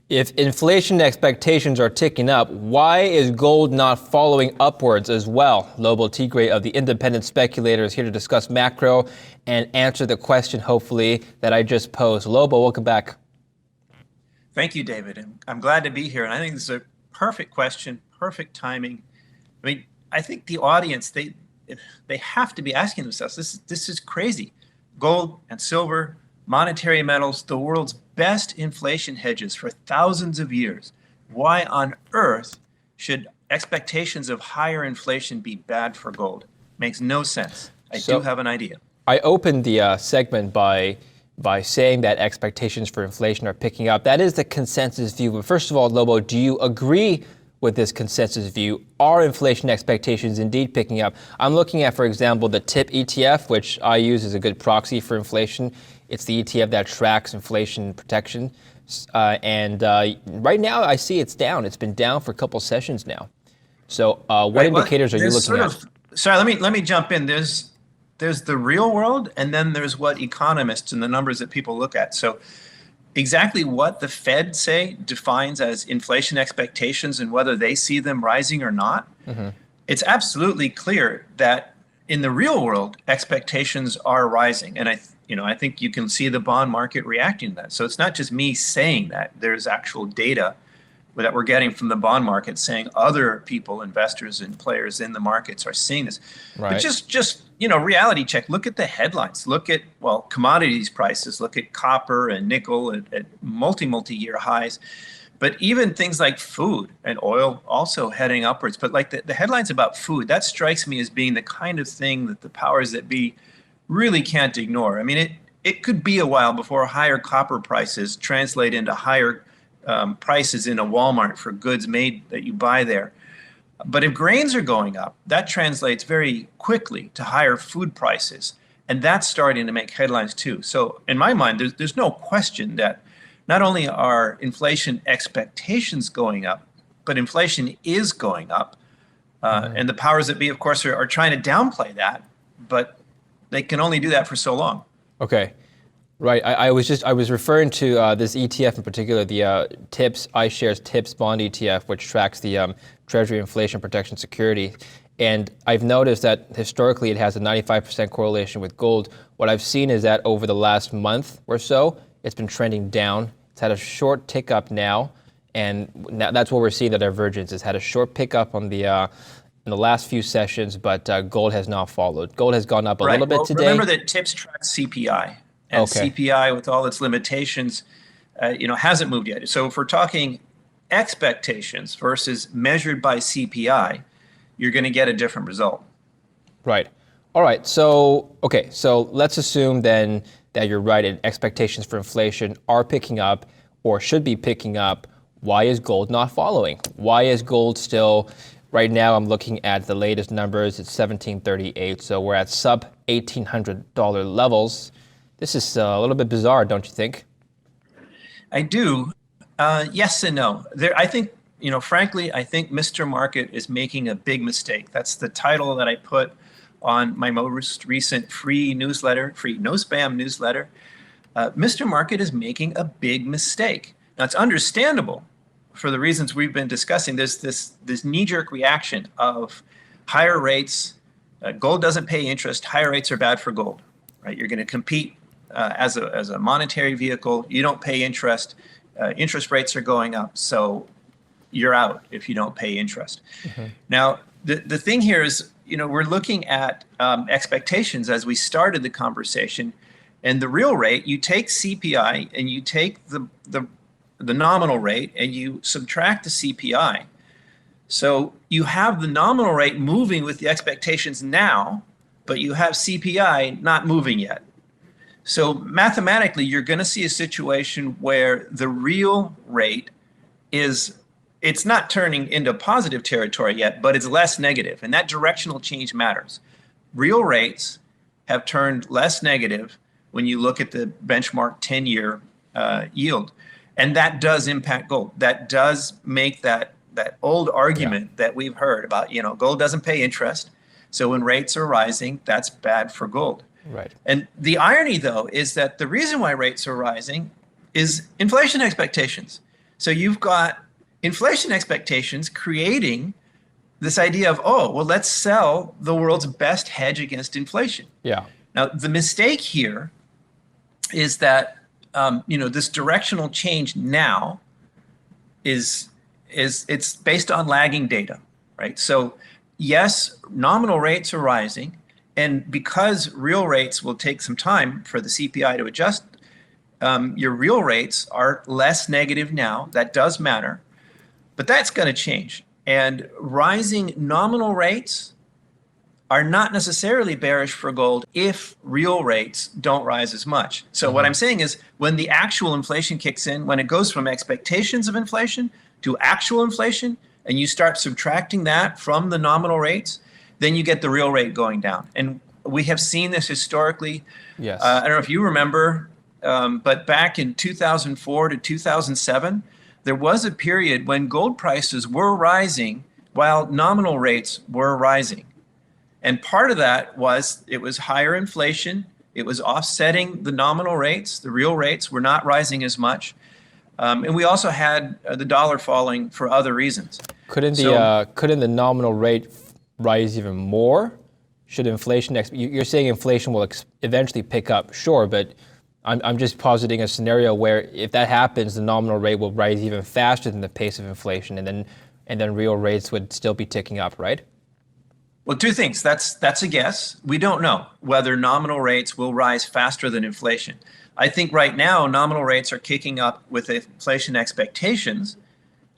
If inflation expectations are ticking up, why is gold not following upwards as well? Lobo Tiggre of the Independent Speculator is here to discuss macro and answer the question, hopefully, that I just posed. Lobo, welcome back. Thank you, David. And I'm glad to be here. And I think this is a perfect question, perfect timing. I mean, I think the audience, they have to be asking themselves, this is crazy. Gold and silver, monetary metals, the world's best inflation hedges for thousands of years. Why on earth should expectations of higher inflation be bad for gold? Makes no sense. I do have an idea. I opened the segment by saying that expectations for inflation are picking up. That is the consensus view. But first of all, Lobo, do you agree with this consensus view? Are inflation expectations indeed picking up? I'm looking at, for example, the TIP ETF, which I use as a good proxy for inflation. It's the ETF that tracks inflation protection. Right now, I see it's down. It's been down for a couple sessions now. So what indicators are you looking at? Sorry, let me jump in. There's the real world, and then there's what economists and the numbers that people look at. So exactly what the Fed say defines as inflation expectations and whether they see them rising or not. Mm-hmm. It's absolutely clear that in the real world, expectations are rising. And I think you can see the bond market reacting to that. So it's not just me saying that. There's actual data that we're getting from the bond market saying other people, investors and players in the markets are seeing this. Right. But just reality check. Look at the headlines. Look at, commodities prices. Look at copper and nickel at multi-year highs. But even things like food and oil also heading upwards. But like the headlines about food, that strikes me as being the kind of thing that the powers that be really can't ignore. I mean, it could be a while before higher copper prices translate into higher prices in a Walmart for goods made that you buy there. But if grains are going up, that translates very quickly to higher food prices. And that's starting to make headlines too. So in my mind, there's no question that not only are inflation expectations going up, but inflation is going up. And the powers that be, of course, are trying to downplay that, but they can only do that for so long. Okay. Right. I was referring to this ETF in particular, the TIPS iShares TIPS bond ETF, which tracks the Treasury inflation protection security. And I've noticed that historically it has a 95% correlation with gold. What I've seen is that over the last month or so, it's been trending down. It's had a short tick up now, and that's what we're seeing, the divergence. It's had a short pickup on the in the last few sessions, but gold has not followed. Gold has gone up a little bit today. Remember that TIPS tracks CPI. And CPI, with all its limitations, hasn't moved yet. So if we're talking expectations versus measured by CPI, you're going to get a different result. Right. All right. So let's assume then that you're right and expectations for inflation are picking up or should be picking up. Why is gold not following? Why is gold still, right now I'm looking at the latest numbers, it's 1738. So we're at sub $1,800 levels. This is a little bit bizarre, don't you think? I do. Yes and no. I think, frankly, I think Mr. Market is making a big mistake. That's the title that I put on my most recent free no spam newsletter. Mr. Market is making a big mistake. Now, it's understandable for the reasons we've been discussing. There's this knee-jerk reaction of higher rates. Gold doesn't pay interest. Higher rates are bad for gold, right? You're going to compete as a monetary vehicle. You don't pay interest. Interest rates are going up, so you're out if you don't pay interest. Mm-hmm. Now, the thing here is, we're looking at expectations as we started the conversation, and the real rate, you take CPI and you take the nominal rate and you subtract the CPI. So you have the nominal rate moving with the expectations now, but you have CPI not moving yet. So mathematically, you're going to see a situation where the real rate it's not turning into positive territory yet, but it's less negative. And that directional change matters. Real rates have turned less negative when you look at the benchmark 10-year yield. And that does impact gold. That does make that old argument that we've heard about, gold doesn't pay interest. So when rates are rising, that's bad for gold. Right. And the irony, though, is that the reason why rates are rising is inflation expectations. So you've got inflation expectations creating this idea of, oh, well, let's sell the world's best hedge against inflation. Yeah. Now, the mistake here is that this directional change now is it's based on lagging data, right? So yes, nominal rates are rising, and because real rates will take some time for the CPI to adjust, your real rates are less negative now. That does matter, but that's going to change. And rising nominal rates are not necessarily bearish for gold if real rates don't rise as much. So what I'm saying is when the actual inflation kicks in, when it goes from expectations of inflation to actual inflation, and you start subtracting that from the nominal rates, then you get the real rate going down. And we have seen this historically. Yes. I don't know if you remember, but back in 2004 to 2007, there was a period when gold prices were rising while nominal rates were rising. And part of that was it was higher inflation. It was offsetting the nominal rates. The real rates were not rising as much. And we also had the dollar falling for other reasons. Couldn't the nominal rate rise even more? Should inflation, you're saying inflation will eventually pick up, sure, but I'm just positing a scenario where if that happens, the nominal rate will rise even faster than the pace of inflation, and then real rates would still be ticking up, right? Well, two things. That's a guess. We don't know whether nominal rates will rise faster than inflation. I think right now nominal rates are kicking up with inflation expectations,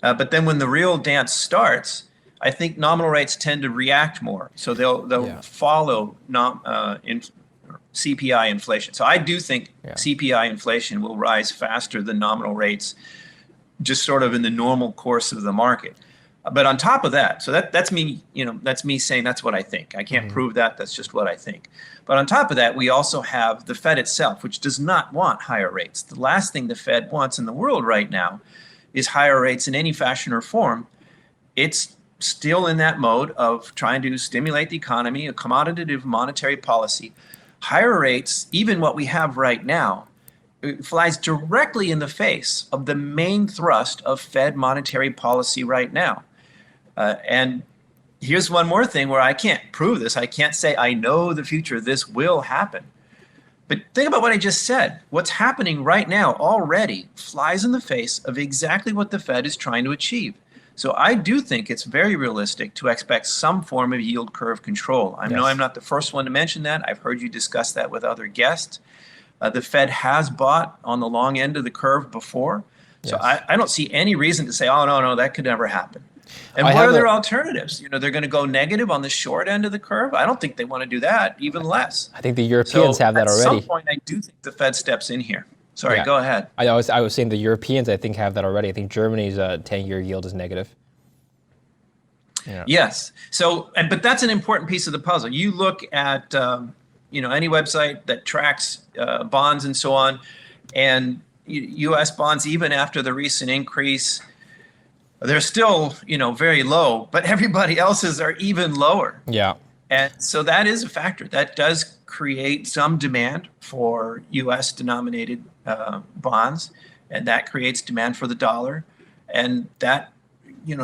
but then when the real dance starts, I think nominal rates tend to react more, so they'll follow CPI inflation. So I do think CPI inflation will rise faster than nominal rates, just sort of in the normal course of the market. But on top of that, so that's me, that's me saying that's what I think. I can't prove that. That's just what I think. But on top of that, we also have the Fed itself, which does not want higher rates. The last thing the Fed wants in the world right now is higher rates in any fashion or form. It's still in that mode of trying to stimulate the economy, a commoditative monetary policy. Higher rates, even what we have right now, it flies directly in the face of the main thrust of Fed monetary policy right now. And here's one more thing where I can't prove this. I can't say I know the future, this will happen. But think about what I just said. What's happening right now already flies in the face of exactly what the Fed is trying to achieve. So I do think it's very realistic to expect some form of yield curve control. I know I'm not the first one to mention that. I've heard you discuss that with other guests. The Fed has bought on the long end of the curve before. So I don't see any reason to say, oh, no, that could never happen. And what are their alternatives? They're going to go negative on the short end of the curve. I don't think they want to do that, even less. I think the Europeans have that already. At some point, I do think the Fed steps in here. Sorry, go ahead. I was saying the Europeans, I think, have that already. I think Germany's 10-year yield is negative. Yeah. Yes. So, but that's an important piece of the puzzle. You look at, any website that tracks bonds and so on, and U.S. bonds, even after the recent increase, they're still, very low, but everybody else's are even lower. Yeah. And so that is a factor. That does create some demand for U.S. denominated bonds, and that creates demand for the dollar. And that,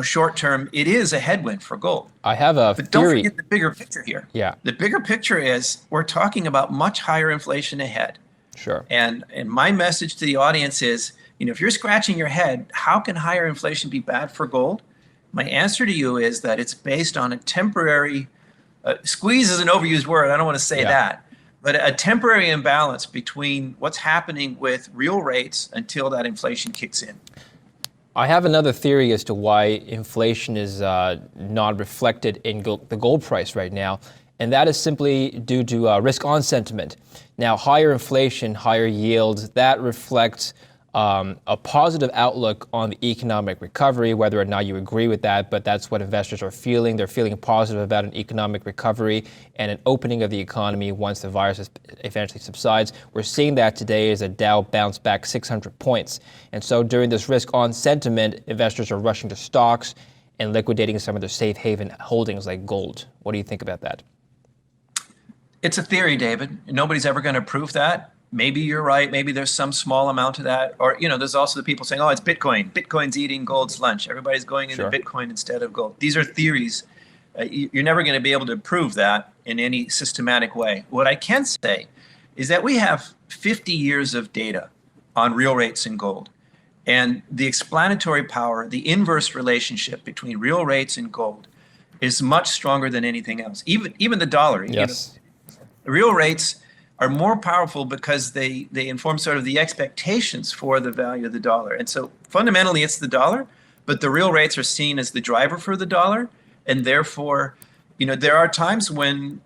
short term, it is a headwind for gold. I have a But theory. don't forget the bigger picture here. Yeah. The bigger picture is we're talking about much higher inflation ahead. Sure. And my message to the audience is, if you're scratching your head, how can higher inflation be bad for gold? My answer to you is that it's based on a temporary, squeeze is an overused word, I don't want to say that, but a temporary imbalance between what's happening with real rates until that inflation kicks in. I have another theory as to why inflation is not reflected in the gold price right now, and that is simply due to risk-on sentiment. Now, higher inflation, higher yields, that reflects a positive outlook on the economic recovery, whether or not you agree with that, but that's what investors are feeling. They're feeling positive about an economic recovery and an opening of the economy once the virus eventually subsides. We're seeing that today as the Dow bounced back 600 points. And so during this risk-on sentiment, investors are rushing to stocks and liquidating some of their safe haven holdings like gold. What do you think about that? It's a theory, David. Nobody's ever going to prove that. maybe you're right. Maybe there's some small amount of that. Or, there's also the people saying, oh, it's Bitcoin. Bitcoin's eating gold's lunch. Everybody's going into Sure. Bitcoin instead of gold. These are theories. You're never going to be able to prove that in any systematic way. What I can say is that we have 50 years of data on real rates in gold. And the explanatory power, the inverse relationship between real rates and gold is much stronger than anything else. Even the dollar. Yes. Real rates are more powerful because they inform sort of the expectations for the value of the dollar. And so fundamentally it's the dollar, but the real rates are seen as the driver for the dollar. And therefore, there are times when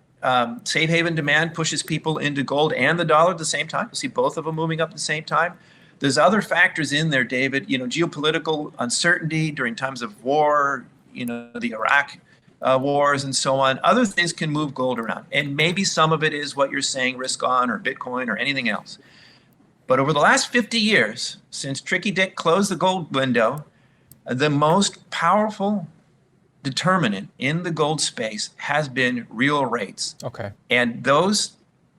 safe haven demand pushes people into gold and the dollar at the same time. You see both of them moving up at the same time. There's other factors in there, David, geopolitical uncertainty during times of war, the Iraq wars and so on. Other things can move gold around. And maybe some of it is what you're saying, risk on or Bitcoin or anything else. But over the last 50 years, since Tricky Dick closed the gold window, the most powerful determinant in the gold space has been real rates. Okay. And those,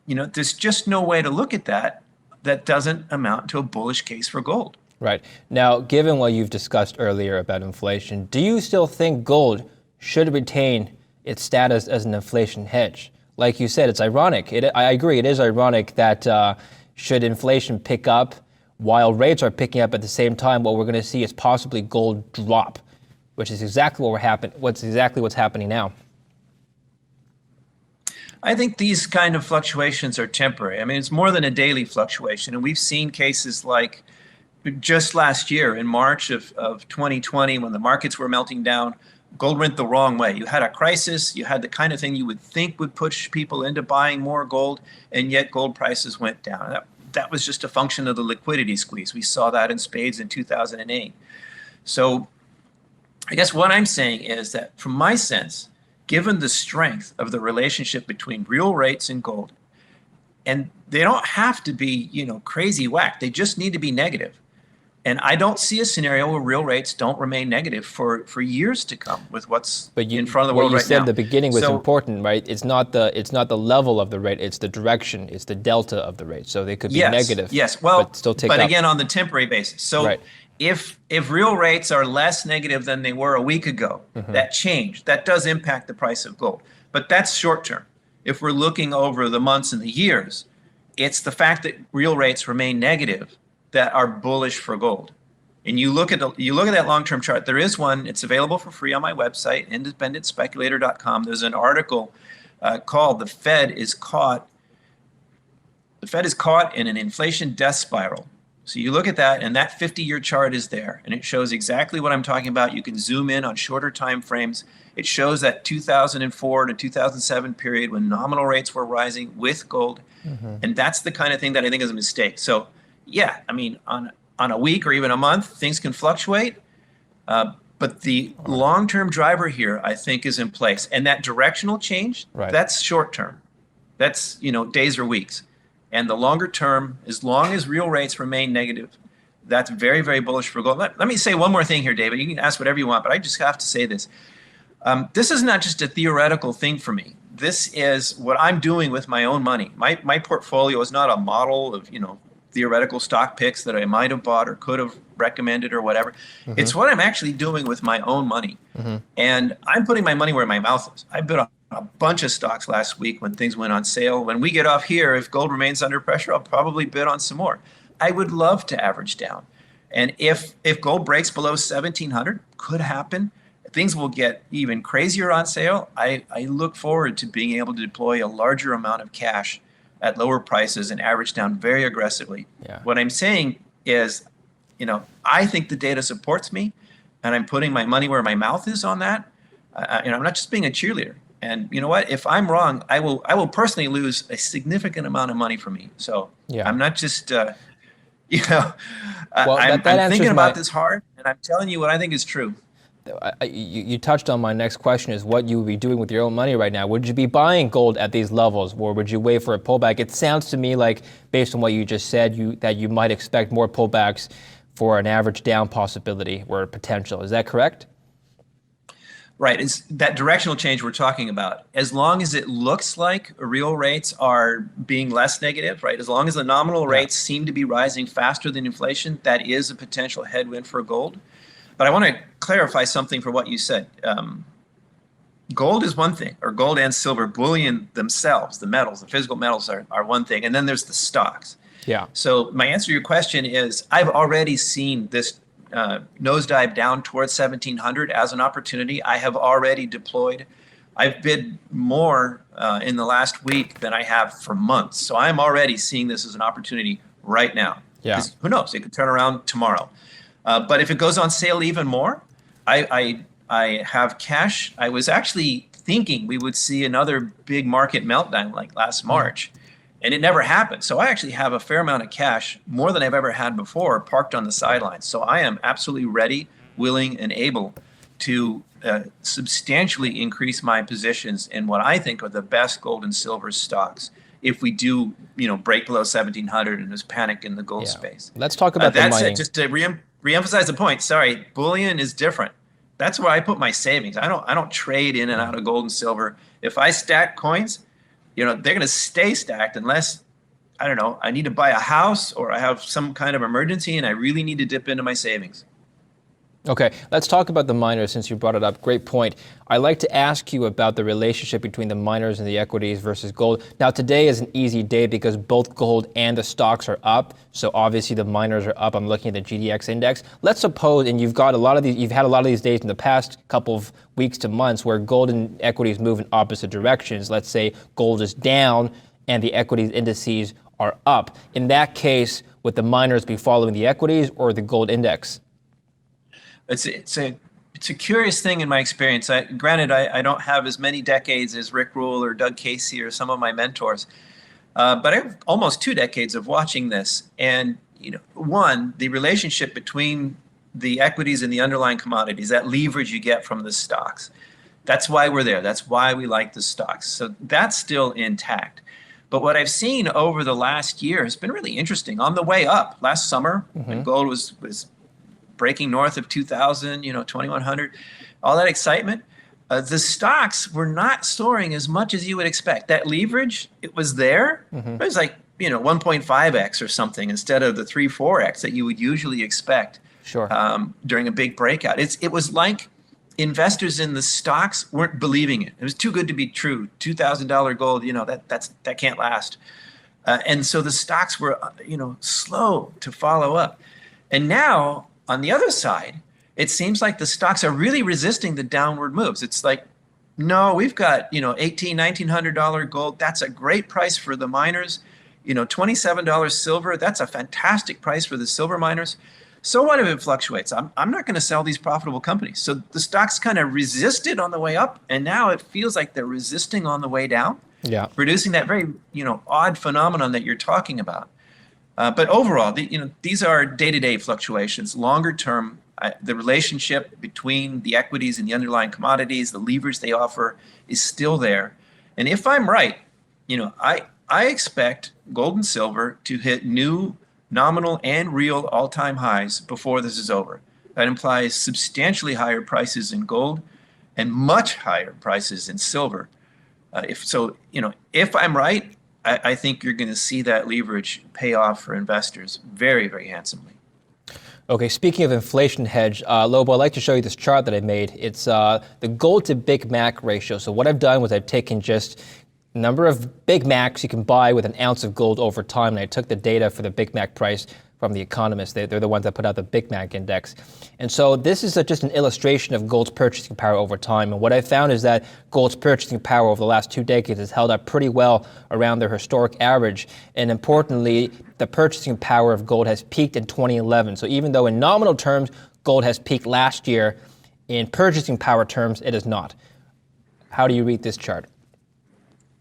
there's just no way to look at that doesn't amount to a bullish case for gold. Right. Now, given what you've discussed earlier about inflation, do you still think gold should retain its status as an inflation hedge? Like you said, it's ironic. I agree, it is ironic that should inflation pick up while rates are picking up at the same time, what we're going to see is possibly gold drop, which is exactly what's happening now. I think these kind of fluctuations are temporary. I mean, it's more than a daily fluctuation. And we've seen cases like just last year in March of 2020, when the markets were melting down, gold went the wrong way. You had a crisis, you had the kind of thing you would think would push people into buying more gold, and yet gold prices went down. That was just a function of the liquidity squeeze. We saw that in spades in 2008. So I guess what I'm saying is that from my sense, given the strength of the relationship between real rates and gold, and they don't have to be, crazy whack. They just need to be negative. And I don't see a scenario where real rates don't remain negative for years to come with what's in front of the world right now. What you said at the beginning was important, right? It's not the level of the rate, it's the direction, it's the delta of the rate. So they could be negative, but still take up. But again, on the temporary basis. So right. If real rates are less negative than they were a week ago, that change, that does impact the price of gold. But that's short term. If we're looking over the months and the years, it's the fact that real rates remain negative that are bullish for gold. And you look at that long-term chart. There is one. It's available for free on my website, independentspeculator.com. There's an article called "The Fed is caught in an inflation death spiral." So you look at that, and that 50-year chart is there, and it shows exactly what I'm talking about. You can zoom in on shorter time frames. It shows that 2004 to 2007 period when nominal rates were rising with gold, and that's the kind of thing that I think is a mistake. So, yeah, I mean, on a week or even a month, things can fluctuate, but the long-term driver here, I think, is in place, and that directional change, that's short-term. That's days or weeks. And the longer term, as long as real rates remain negative, that's very, very bullish for gold. Let me say one more thing here, David. You can ask whatever you want, but I just have to say this. This is not just a theoretical thing for me. This is what I'm doing with my own money. My portfolio is not a model of theoretical stock picks that I might have bought or could have recommended or whatever. It's what I'm actually doing with my own money. And I'm putting my money where my mouth is. I bet on a bunch of stocks last week when things went on sale. When we get off here, if gold remains under pressure, I'll probably bid on some more. I would love to average down. And if gold breaks below 1,700, could happen. Things will get even crazier on sale. I look forward to being able to deploy a larger amount of cash at lower prices and average down very aggressively. What I'm saying is, I think the data supports me, and I'm putting my money where my mouth is on that. I'm not just being a cheerleader. And you know what? If I'm wrong, I will personally lose a significant amount of money for me. So I'm not just, I'm thinking about this hard, and I'm telling you what I think is true. You touched on my next question, is what you would be doing with your own money right now. Would you be buying gold at these levels, or would you wait for a pullback? It sounds to me like, based on what you just said, that you might expect more pullbacks for an average down possibility or potential. Is that correct? Right. It's that directional change we're talking about. As long as it looks like real rates are being less negative, right? As long as the nominal Yeah. rates seem to be rising faster than inflation, that is a potential headwind for gold. But I want to clarify something for what you said. Gold is one thing, or gold and silver, bullion themselves, the metals, the physical metals are one thing. And then there's the stocks. Yeah. So my answer to your question is I've already seen this nosedive down towards 1700 as an opportunity. I have already deployed. I've bid more in the last week than I have for months. So I'm already seeing this as an opportunity right now. Yeah. Who knows? It could turn around tomorrow. But if it goes on sale even more, I have cash. I was actually thinking we would see another big market meltdown like last March. And it never happened. So I actually have a fair amount of cash, more than I've ever had before, parked on the sidelines. So I am absolutely ready, willing, and able to substantially increase my positions in what I think are the best gold and silver stocks if we do, break below 1700 and there's panic in the gold space. Let's talk about the That's mining. it. Just to reemphasize the point. Sorry, bullion is different. That's where I put my savings. I don't trade in and out of gold and silver. If I stack coins, they're going to stay stacked unless, I don't know, I need to buy a house or I have some kind of emergency and I really need to dip into my savings. Okay, let's talk about the miners since you brought it up. Great point. I'd like to ask you about the relationship between the miners and the equities versus gold. Now, today is an easy day because both gold and the stocks are up. So obviously the miners are up. I'm looking at the GDX index. Let's suppose, and you've had a lot of these days in the past couple of weeks to months where gold and equities move in opposite directions. Let's say gold is down and the equities indices are up. In that case, would the miners be following the equities or the gold index? It's a curious thing in my experience. Granted, I don't have as many decades as Rick Rule or Doug Casey or some of my mentors, but I have almost 2 decades of watching this. And one, the relationship between the equities and the underlying commodities, that leverage you get from the stocks. That's why we're there. That's why we like the stocks. So that's still intact. But what I've seen over the last year has been really interesting. On the way up, last summer, when gold was breaking north of 2,000, 2,100, all that excitement, the stocks were not soaring as much as you would expect. That leverage, it was there. It was like, 1.5x or something instead of the 3-4x that you would usually expect during a big breakout. It was like investors in the stocks weren't believing it. It was too good to be true. $2,000 gold, that can't last. And so the stocks were, slow to follow up. And now, on the other side, it seems like the stocks are really resisting the downward moves. It's like, no, we've got, $1,800, $1,900 gold. That's a great price for the miners. $27 silver. That's a fantastic price for the silver miners. So what if it fluctuates? I'm not going to sell these profitable companies. So the stocks kind of resisted on the way up, and now it feels like they're resisting on the way down, producing that very, odd phenomenon that you're talking about. But overall, these are day-to-day fluctuations. Longer term, the relationship between the equities and the underlying commodities, the leverage they offer, is still there. And if I'm right, I expect gold and silver to hit new nominal and real all-time highs before this is over. That implies substantially higher prices in gold and much higher prices in silver. If I'm right, I think you're going to see that leverage pay off for investors very, very handsomely. Okay, speaking of inflation hedge, Lobo, I'd like to show you this chart that I made. It's the gold to Big Mac ratio. So what I've done was I've taken just the number of Big Macs you can buy with an ounce of gold over time, and I took the data for the Big Mac price from The Economist. They're the ones that put out the Big Mac index. And so this is just an illustration of gold's purchasing power over time. And what I found is that gold's purchasing power over the last 2 decades has held up pretty well around their historic average. And importantly, the purchasing power of gold has peaked in 2011. So even though in nominal terms, gold has peaked last year, in purchasing power terms, it is not. How do you read this chart?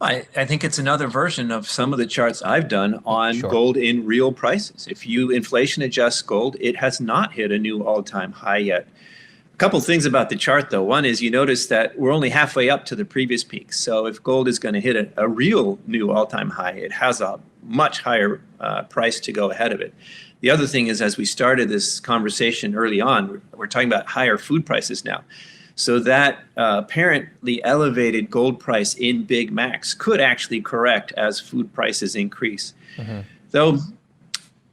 I think it's another version of some of the charts I've done on gold in real prices. If you inflation adjust gold, it has not hit a new all-time high yet. A couple things about the chart, though. One is you notice that we're only halfway up to the previous peak. So if gold is going to hit a real new all-time high, it has a much higher price to go ahead of it. The other thing is, as we started this conversation early on, we're talking about higher food prices now. So that apparently elevated gold price in Big Macs could actually correct as food prices increase. Though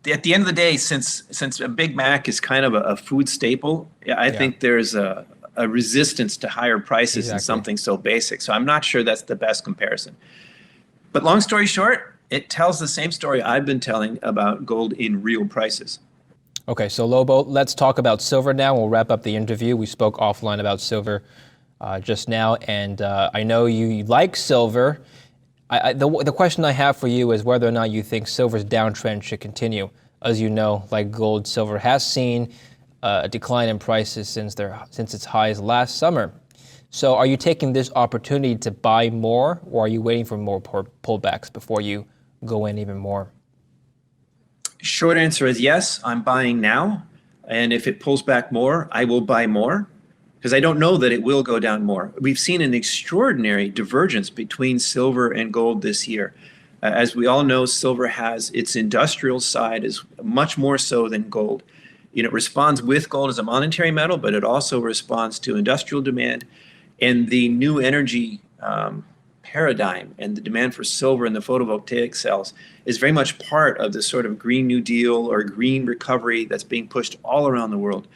at the end of the day, since a Big Mac is kind of a food staple, I think there's a resistance to higher prices in something so basic. So I'm not sure that's the best comparison. But long story short, it tells the same story I've been telling about gold in real prices. Okay, so Lobo, let's talk about silver now. We'll wrap up the interview. We spoke offline about silver just now, and I know you like silver. The question I have for you is whether or not you think silver's downtrend should continue. As you know, like gold, silver has seen a decline in prices since its highs last summer. So are you taking this opportunity to buy more, or are you waiting for more pullbacks before you go in even more? Short answer is yes, I'm buying now. And if it pulls back more, I will buy more because I don't know that it will go down more. We've seen an extraordinary divergence between silver and gold this year. As we all know, silver has its industrial side is much more so than gold. It responds with gold as a monetary metal, but it also responds to industrial demand and the new energy paradigm, and the demand for silver in the photovoltaic cells is very much part of this sort of Green New Deal or green recovery that's being pushed all around the world.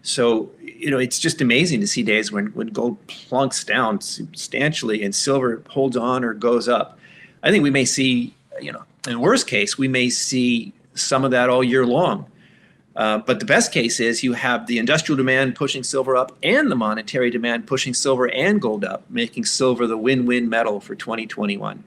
So, it's just amazing to see days when gold plunks down substantially and silver holds on or goes up. I think we may see, in worst case, we may see some of that all year long. But the best case is you have the industrial demand pushing silver up and the monetary demand pushing silver and gold up, making silver the win-win metal for 2021.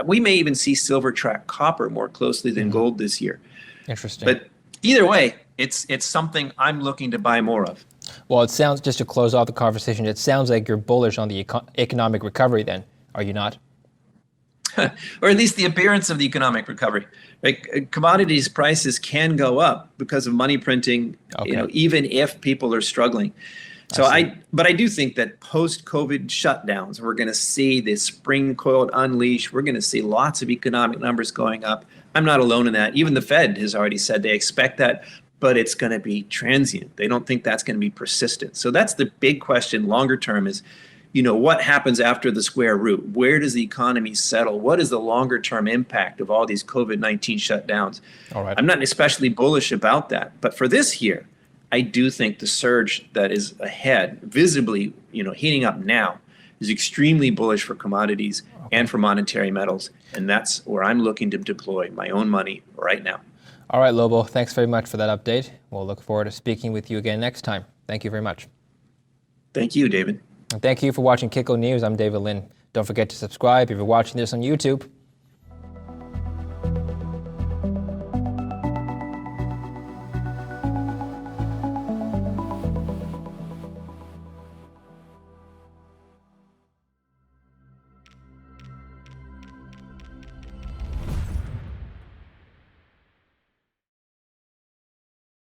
We may even see silver track copper more closely than gold this year. Interesting. But either way, it's something I'm looking to buy more of. Well, it sounds, just to close off the conversation, it sounds like you're bullish on the economic recovery then, are you not? Or at least the appearance of the economic recovery. Like commodities prices can go up because of money printing, even if people are struggling. So but I do think that post-COVID shutdowns, we're going to see the spring coiled unleash. We're going to see lots of economic numbers going up. I'm not alone in that. Even the Fed has already said they expect that, but it's going to be transient. They don't think that's going to be persistent. So that's the big question longer term is, what happens after the square root? Where does the economy settle? What is the longer term impact of all these COVID-19 shutdowns? All right. I'm not especially bullish about that. But for this year, I do think the surge that is ahead, visibly, heating up now, is extremely bullish for commodities and for monetary metals. And that's where I'm looking to deploy my own money right now. All right, Lobo, thanks very much for that update. We'll look forward to speaking with you again next time. Thank you very much. Thank you, David. And thank you for watching Kitco News. I'm David Lin. Don't forget to subscribe if you're watching this on YouTube.